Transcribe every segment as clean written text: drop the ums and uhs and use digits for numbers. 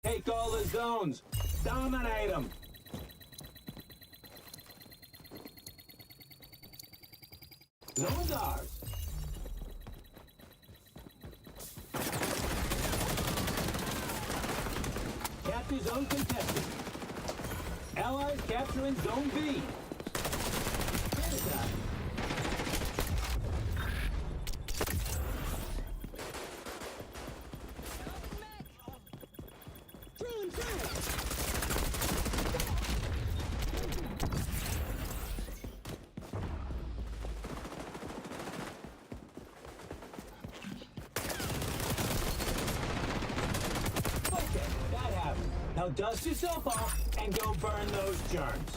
Take all the zones. Dominate them. Zone's ours. Capture zone contested. Allies capturing zone B. Genocide. Now dust yourself off and go burn those germs.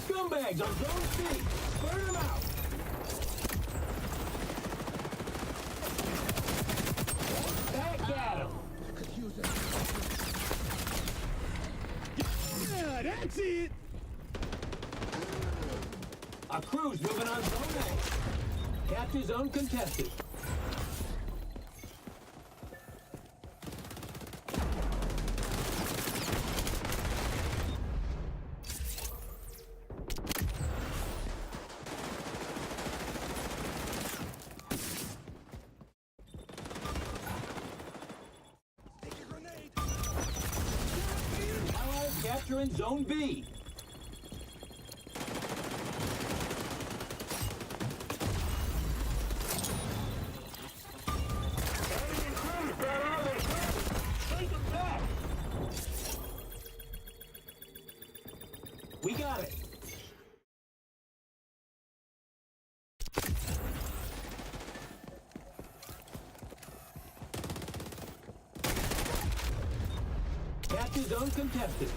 Scumbags on zone C! Burn them out! Back at them! Yeah, that's it! Our crew's moving on zone A. Capture zone contested. Capturing zone B. We got it. Capture zone contested.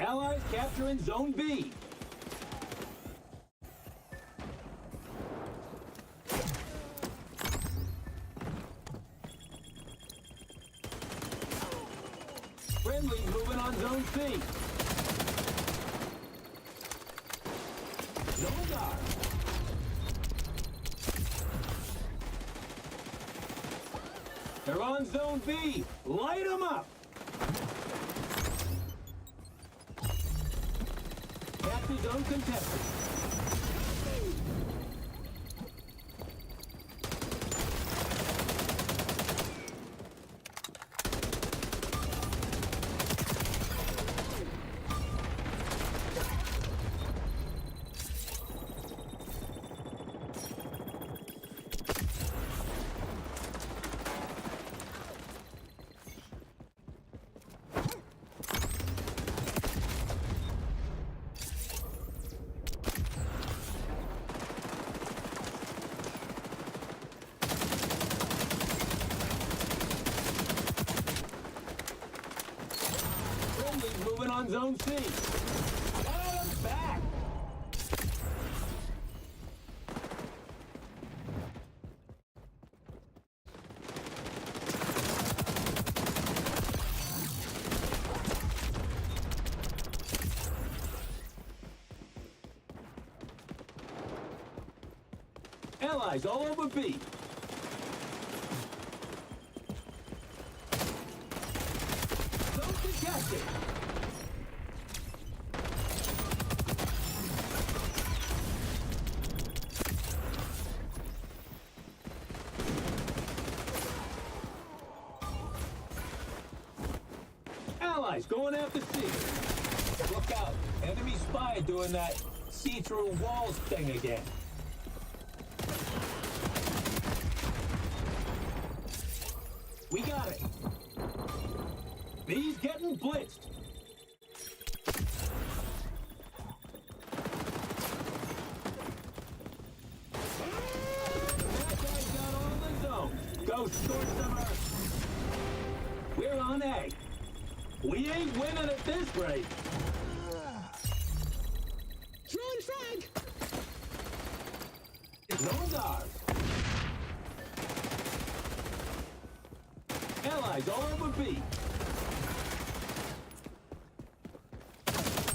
Allies capturing zone B. Friendly's moving on zone C. Zone's ours. They're on zone B. Light them up. Zone contested. Moving on zone C. Get him back. Allies all over B. Zone contested. Allies going after C. Look out. Enemy spy doing that see-through walls thing again. We got it. B's getting blitzed. That guy's got all the zones. Go short some earth. We're on A. We ain't winning at this rate. Throwing frag! No one's ours. Allies all over B.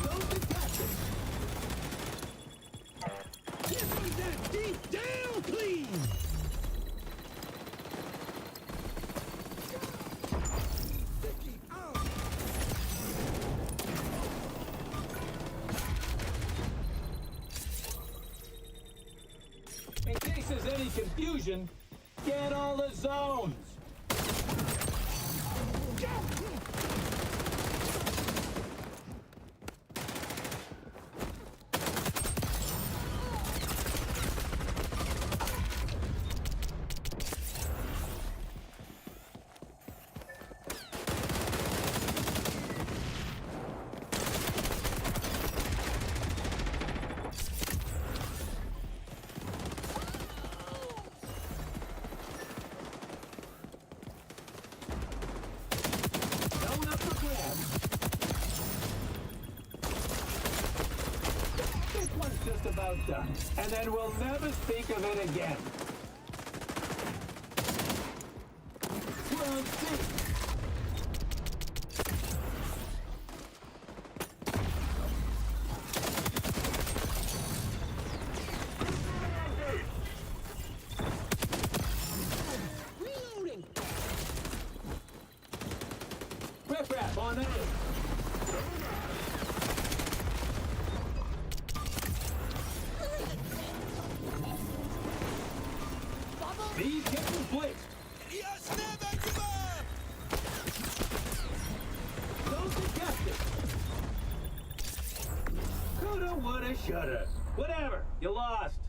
Those detaching. Give me that deep down, please! In case there's any confusion, get all the zones. Zone up for grabs. This one's just about done, and then we'll never speak of it again. We're on C. Reloading! Rip-rap on A. B's getting blitzed. Yes, never give up! Don't suggest it. Coulda, woulda, shoulda. Whatever. You lost.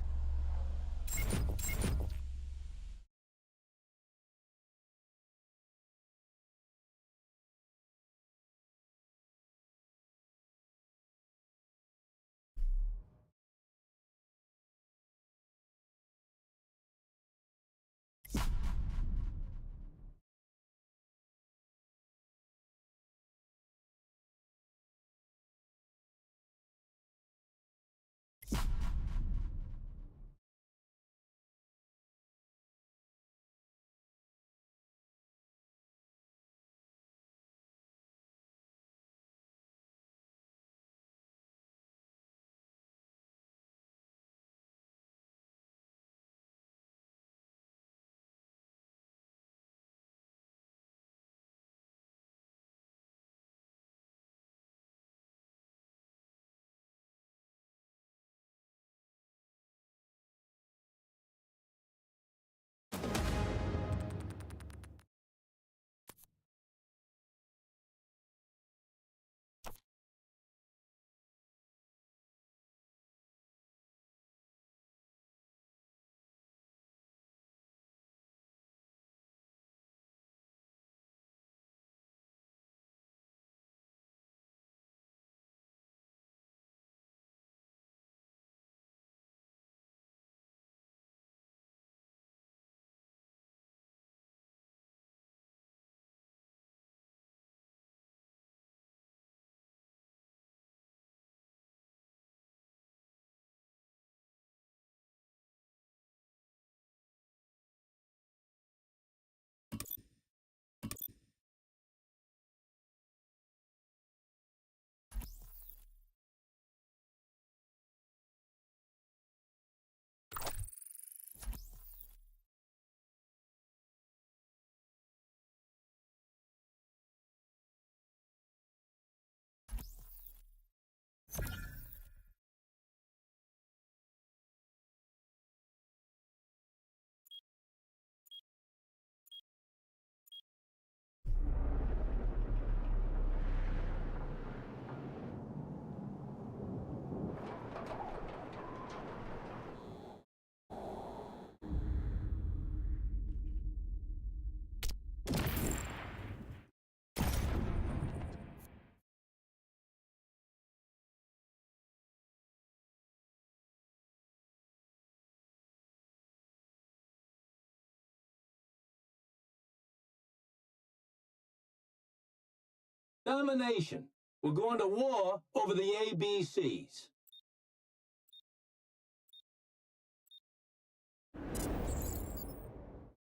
Domination. We're going to war over the ABCs.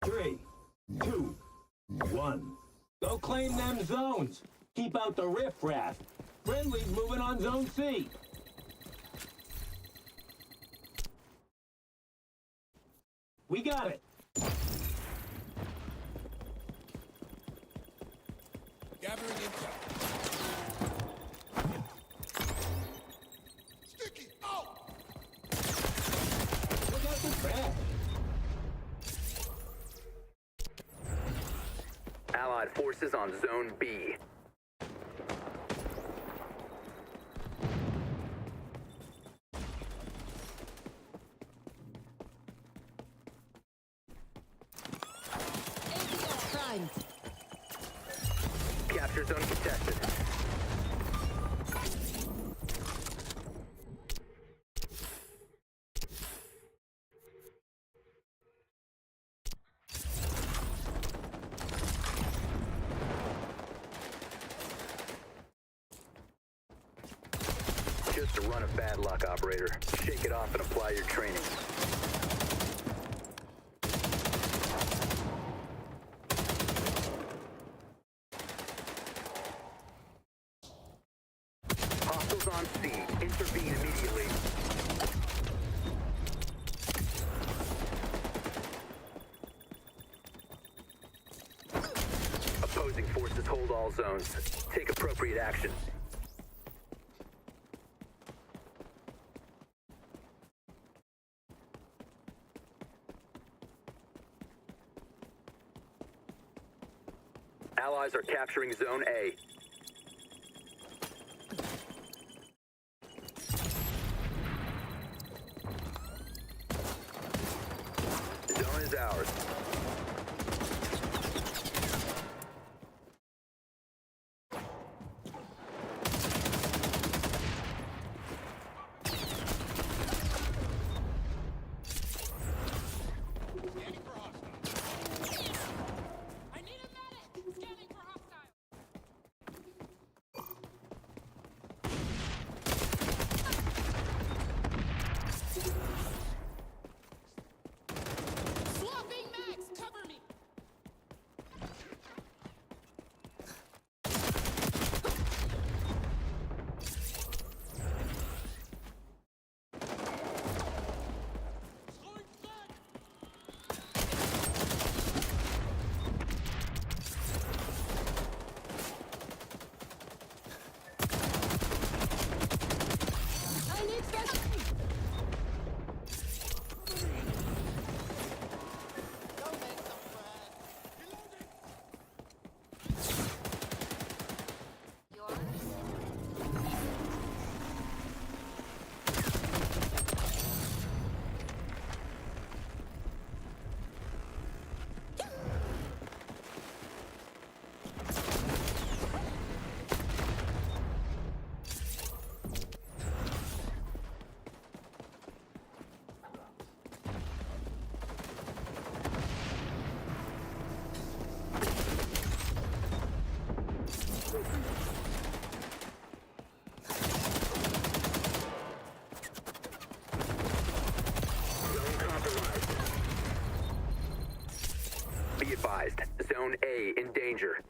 Three, two, one. Go claim them zones. Keep out the riffraff. Friendly's moving on Zone C. We got it. Gathering intel. Sticky! Out! Look out the trash. Allied forces on Zone B. Primed. Capture zone contested. Just a run of bad luck, operator. Shake it off and apply your training. Hostiles on C. Intervene immediately. Opposing forces hold all zones. Take appropriate action. Allies are capturing Zone A. Zone is ours. Scanning for hostile. I need a medic! Scanning for hostile! Swapping mags! Cover me! Throwing flag! I need special... Don't make some friends. Reloading! Yours? Zone compromised. Be advised, Zone A in danger.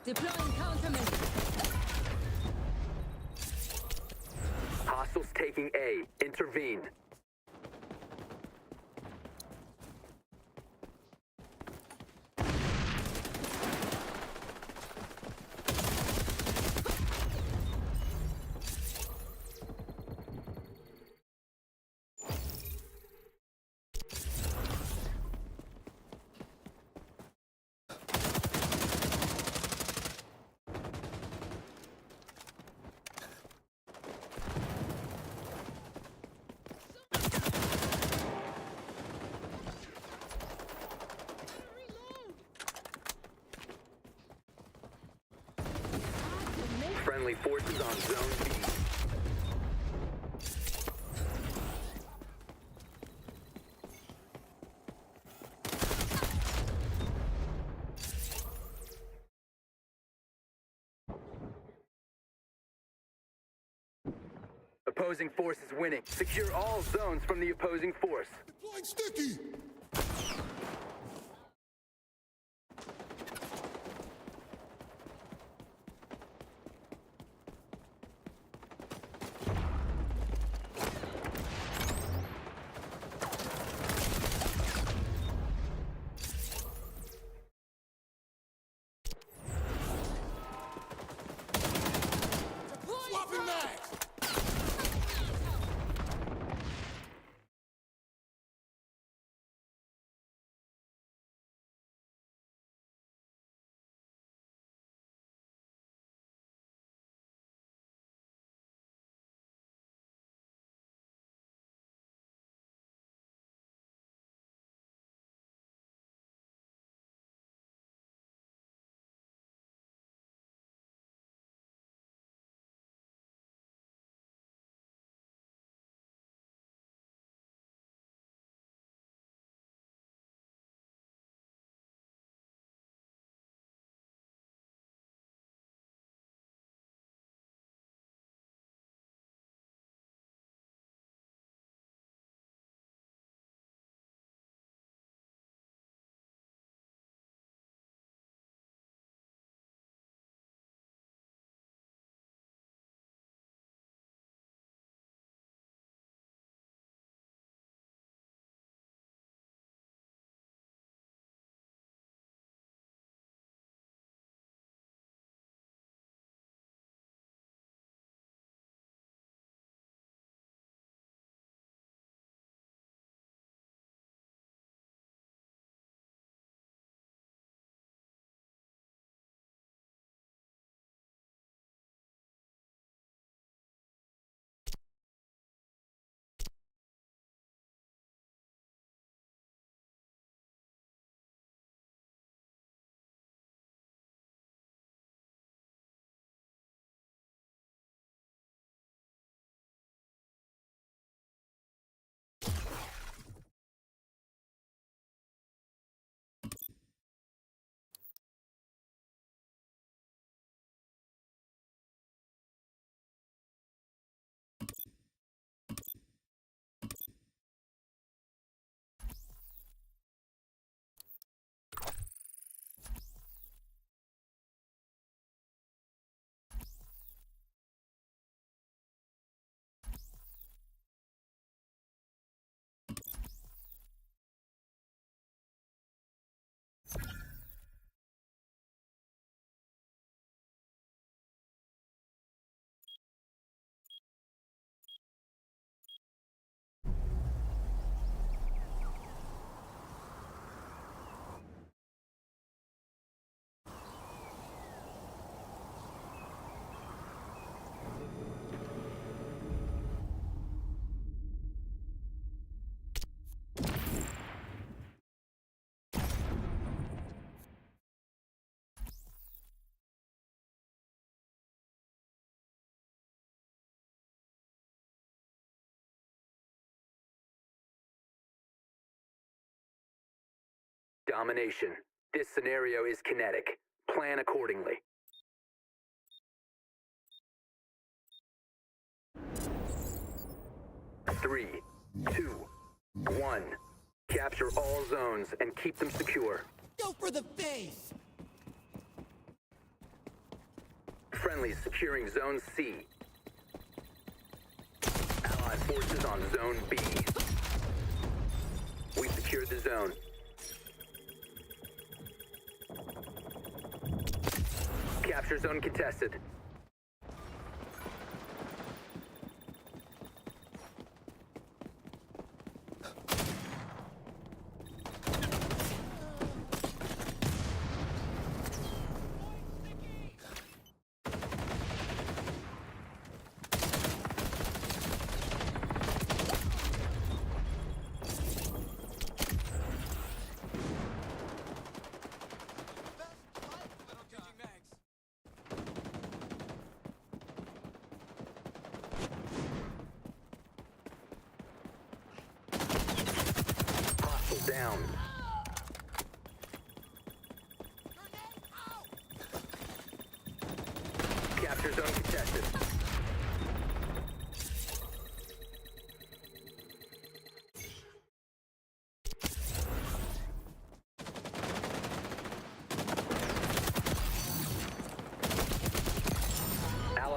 Deploying countermeasures. Hostiles taking A. Intervene. Friendly forces on Zone B. opposing force is winning. Secure all zones from the opposing force. Deploying sticky! Swapping mags! Domination. This scenario is kinetic. Plan accordingly. Three, two, one. Capture all zones and keep them secure. Go for the face! Friendlies securing Zone C. Allied forces on Zone B. We secured the zone. Capture zone contested. Down. Capture zone contested.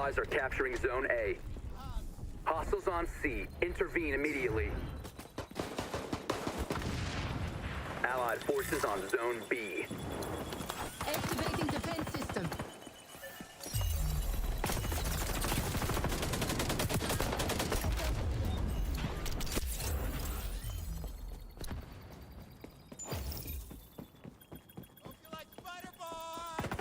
Allies are capturing Zone A. Hostiles on C. Intervene immediately. Allied forces on Zone B. Activating defense system. Hope you like spider bots!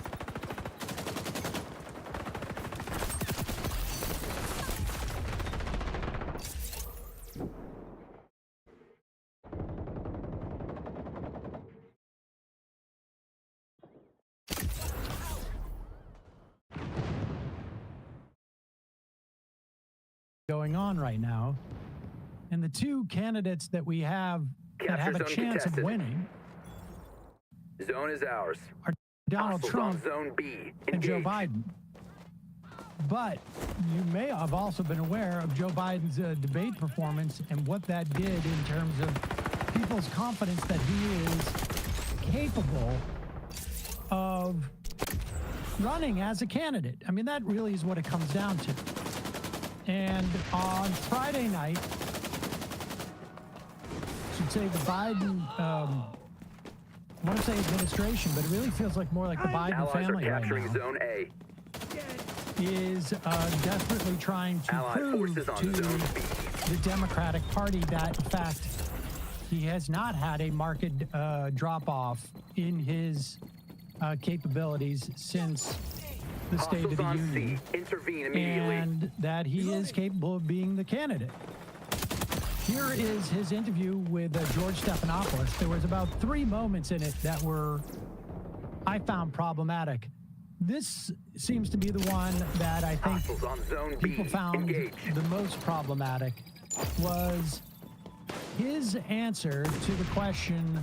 Going on right now, and the two candidates that we have that have a Capture zone chance of contested. winning Zone is ours. are Donald Hostiles Trump on Zone B. and Joe Engage. Biden. But you may have also been aware of Joe Biden's debate performance and what that did in terms of people's confidence that he is capable of running as a candidate. I mean, that really is what it comes down to. And on Friday night, I should say the Biden, I want to say administration, but it really feels like more like the Biden Allies are family right capturing now, Zone A. is desperately trying to Allied prove forces on to Zone B. the Democratic Party that, in fact, he has not had a marked drop-off in his capabilities since the State of Hostiles the on Union, C. Intervene immediately. and that he is capable of being the candidate. Here is his interview with George Stephanopoulos. There was about 3 moments in it that I found problematic. This seems to be the one that I think Hostiles on Zone B. people found Engage. the most problematic was his answer to the question,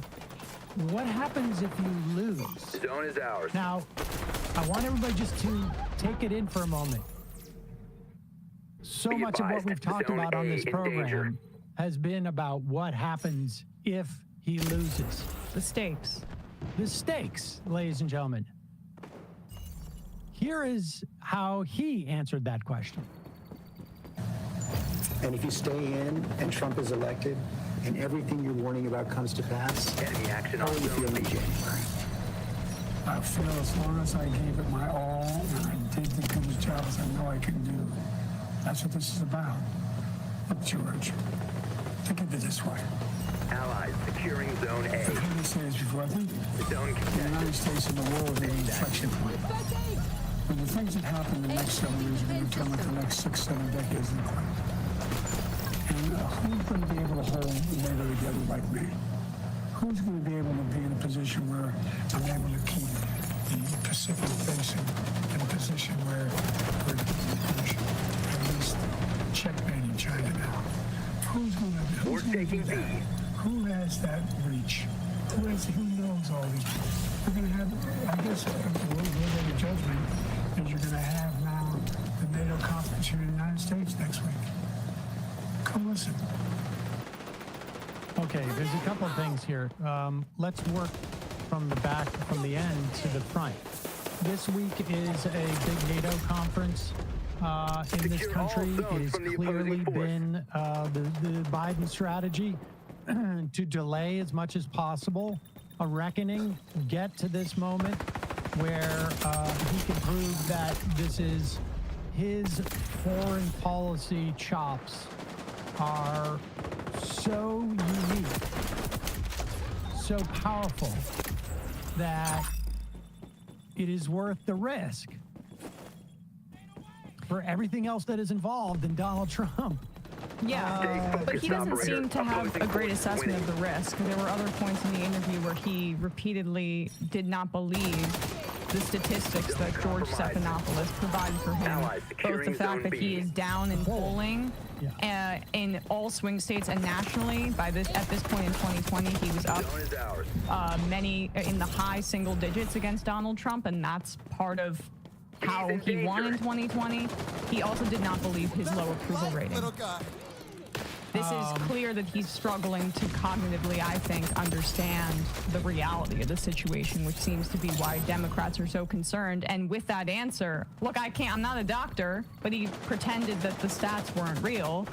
what happens if you lose? Zone is ours. Now, I want everybody just to take it in for a moment. So Be much of what advised, we've talked Zone about on A this in program danger. has been about what happens if he loses. The stakes. The stakes, ladies and gentlemen. Here is how he answered that question. And if you stay in and Trump is elected and everything you're warning about comes to pass, Enemy action how on will you feel Zone in B. January? I feel as long as I gave it my all and I did the good job as I know I can do. That's what this is about. Look, George, think of it this way. Allies securing Zone A. I've heard you say this before. I think Zone the contested. United States and the world are at an inflection point. When the things that happen in the next 7 years are going to determine the next 6, 7 decades in the climate. And who's going to be able to hold NATO together like me? Who's going to be able to be in a position where I'm able to keep the Pacific Basin in a position where we're at least checkmating China now? Who's going to We're do taking B. that? Who has that reach? Who knows all these? We're going to have, I guess, a judgment is you're going to have now the NATO conference here in the United States next week. Come listen. Okay, there's a couple of things here. Let's work from the end to the front. This week is a big NATO conference in this Secure all country. zones It has from the clearly opposing force. been the Biden strategy to delay as much as possible a reckoning, get to this moment where he can prove that this is his foreign policy chops are so unique, so powerful, that it is worth the risk for everything else that is involved in Donald Trump. Yeah, but he doesn't operator. seem to have Opposing a great force assessment of winning. the risk. There were other points in the interview where he repeatedly did not believe the statistics that George Stephanopoulos provided for him. Allies Both the securing fact Zone that he B. is down in polling in all swing states and nationally. At this point in 2020, he was up Zone is ours. many in the high single digits against Donald Trump, and that's part of how He's in he won in danger. 2020. He also did not believe his low approval rating. Little guy. This is clear that he's struggling to cognitively, I think, understand the reality of the situation, which seems to be why Democrats are so concerned. And with that answer, look, I'm not a doctor, but he pretended that the stats weren't real.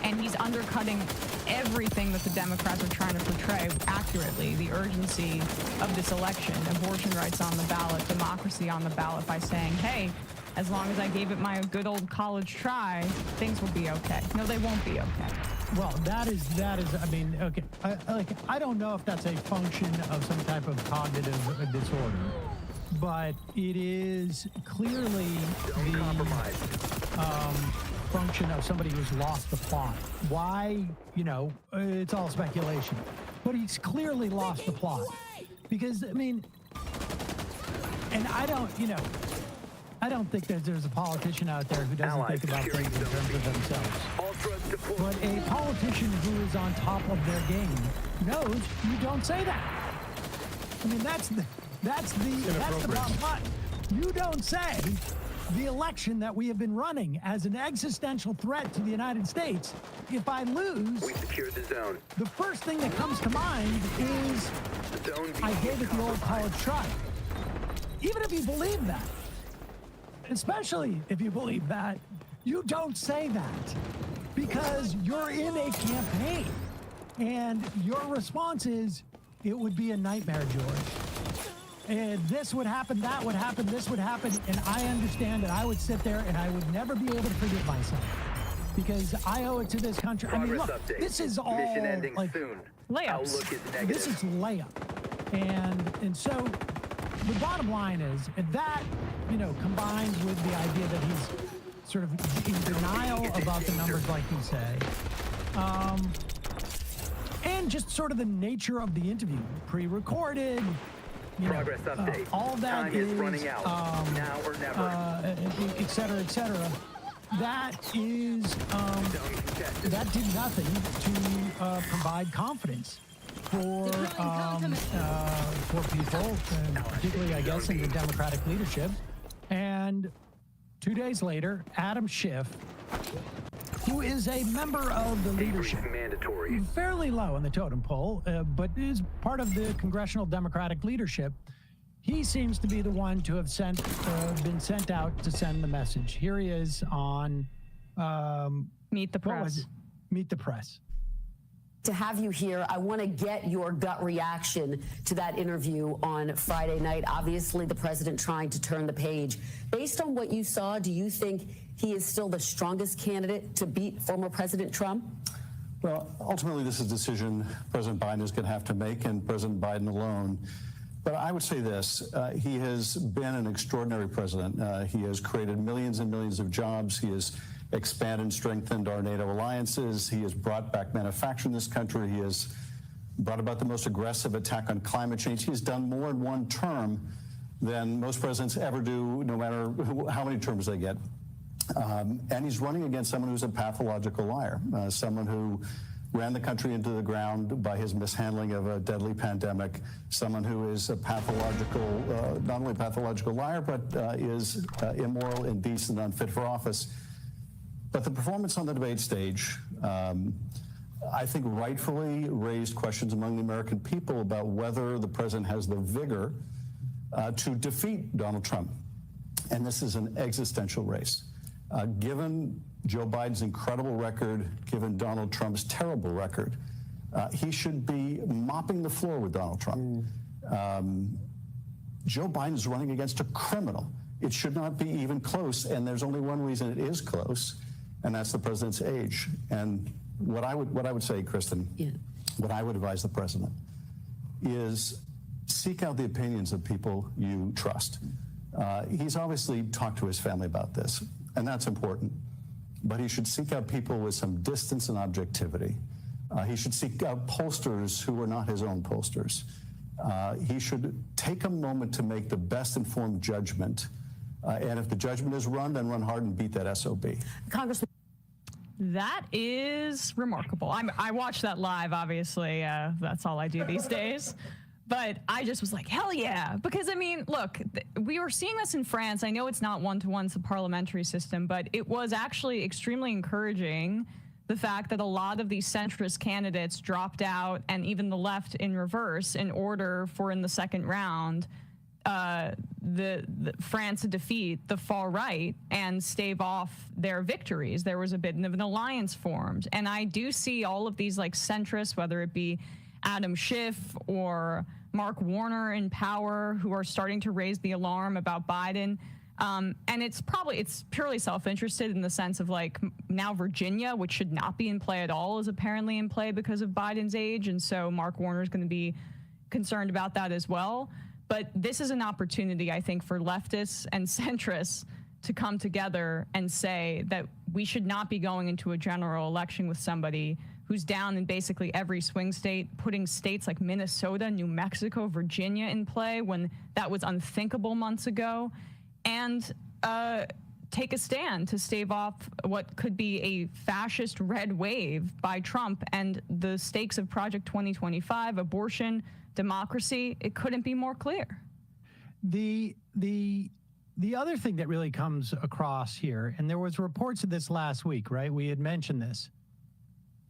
And he's undercutting everything that the Democrats are trying to portray accurately, the urgency of this election, abortion rights on the ballot, democracy on the ballot, by saying, hey, as long as I gave it my good old college try, things will be okay. No, they won't be okay. Well, that is, I mean, okay. I don't know if that's a function of some type of cognitive disorder, but it is clearly the function of somebody who's lost the plot. Why? You know, it's all speculation. But he's clearly lost the plot. Because, I mean, and I don't think that there's a politician out there who doesn't think about things in terms of themselves. But a politician who is on top of their game knows you don't say that. I mean, that's the bottom line. You don't say the election that we have been running as an existential threat to the United States. If I lose, we secured the zone. The first thing that comes to mind is I gave it the old college try. Even if you believe that, especially if you believe that, you don't say that because you're in a campaign and your response is, it would be a nightmare, George. And this would happen, that would happen, this would happen, and I understand that I would sit there and I would never be able to forgive myself because I owe it to this country. I mean, look, this is all mission ending like soon. Layups. Outlook is negative. This is layup, and so the bottom line is that, you know, combined with the idea that he's sort of in denial about the numbers, like you say, and just sort of the nature of the interview, pre-recorded. Progress update. All that Time is running out. Now or never. Et cetera, et cetera. That is, that did nothing to provide confidence for people, and particularly, I guess, in the Democratic leadership. And 2 days later, Adam Schiff, who is a member of the leadership, mandatory, fairly low in the totem pole, but is part of the congressional Democratic leadership. He seems to be the one to have been sent out to send the message. Here he is on Meet the Press. Meet the Press. To have you here, I want to get your gut reaction to that interview on Friday night. Obviously, the president trying to turn the page. Based on what you saw, do you think he is still the strongest candidate to beat former President Trump? Well, ultimately, this is a decision President Biden is going to have to make, and President Biden alone. But I would say this, he has been an extraordinary president. He has created millions and millions of jobs. He has expanded and strengthened our NATO alliances. He has brought back manufacturing in this country. He has brought about the most aggressive attack on climate change. He has done more in one term than most presidents ever do, no matter how many terms they get. And he's running against someone who's a pathological liar, someone who ran the country into the ground by his mishandling of a deadly pandemic, someone who is a pathological, not only a pathological liar, but is immoral, indecent, unfit for office. But the performance on the debate stage, I think, rightfully raised questions among the American people about whether the president has the vigor to defeat Donald Trump. And this is an existential race. Given Joe Biden's incredible record, given Donald Trump's terrible record, he should be mopping the floor with Donald Trump. Joe Biden is running against a criminal. It should not be even close, and there's only one reason it is close, and that's the president's age. And what I would say, Kristen, what I would advise the president is seek out the opinions of people you trust. He's obviously talked to his family about this, and that's important. But he should seek out people with some distance and objectivity. He should seek out pollsters who are not his own pollsters. He should take a moment to make the best informed judgment. And if the judgment is run, then run hard and beat that SOB. Congressman. That is remarkable. I watched that live, obviously. That's all I do these days. But I just was like, hell yeah. Because, I mean, look, we were seeing this in France. I know it's not one-to-one, it's a parliamentary system, but it was actually extremely encouraging the fact that a lot of these centrist candidates dropped out, and even the left in reverse, in order for, in the second round, the France to defeat the far right and stave off their victories. There was a bit of an alliance formed. And I do see all of these like centrists, whether it be Adam Schiff or Mark Warner in power, who are starting to raise the alarm about Biden. And it's purely self-interested in the sense of like now Virginia, which should not be in play at all, is apparently in play because of Biden's age. And so Mark Warner is going to be concerned about that as well. But this is an opportunity, I think, for leftists and centrists to come together and say that we should not be going into a general election with somebody who's down in basically every swing state, putting states like Minnesota, New Mexico, Virginia in play when that was unthinkable months ago, and take a stand to stave off what could be a fascist red wave by Trump. And the stakes of Project 2025, abortion, democracy, it couldn't be more clear. The other thing that really comes across here, and there was reports of this last week, right? We had mentioned this.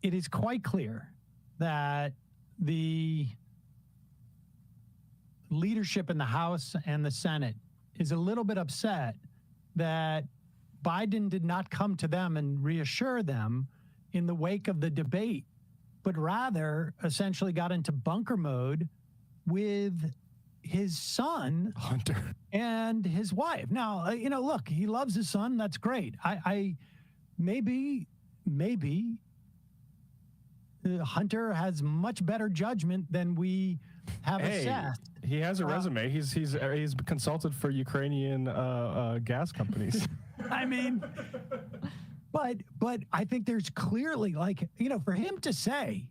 It is quite clear that the leadership in the House and the Senate is a little bit upset that Biden did not come to them and reassure them in the wake of the debate, but rather essentially got into bunker mode with his son, Hunter, and his wife. Now, look, he loves his son. That's great. Maybe Hunter has much better judgment than we have assessed. He has a resume. He's consulted for Ukrainian gas companies. I mean, but I think there's clearly, like, for him to say,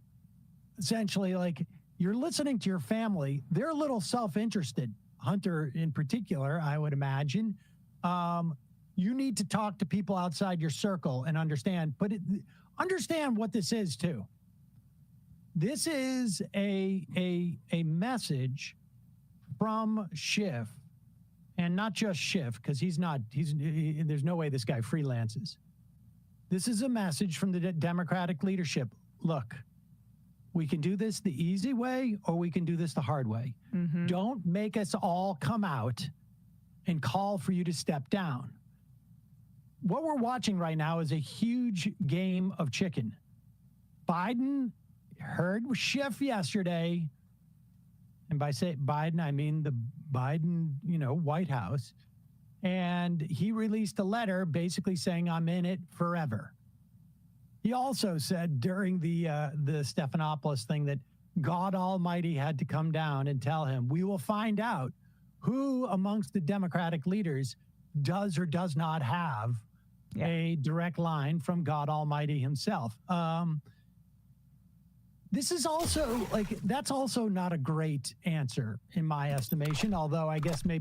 essentially, like, you're listening to your family, they're a little self-interested. Hunter in particular, I would imagine. You need to talk to people outside your circle and understand, but understand what this is too. This is a message from Schiff, and not just Schiff, because there's no way this guy freelances. This is a message from the Democratic leadership. Look, we can do this the easy way, or we can do this the hard way. Mm-hmm. Don't make us all come out and call for you to step down. What we're watching right now is a huge game of chicken. Biden heard Schiff yesterday, and by say Biden, I mean the Biden, White House, and he released a letter basically saying, I'm in it forever. He also said during the Stephanopoulos thing that God Almighty had to come down and tell him, we will find out who amongst the Democratic leaders does or does not have a direct line from God Almighty himself. This is also, that's also not a great answer in my estimation, although I guess maybe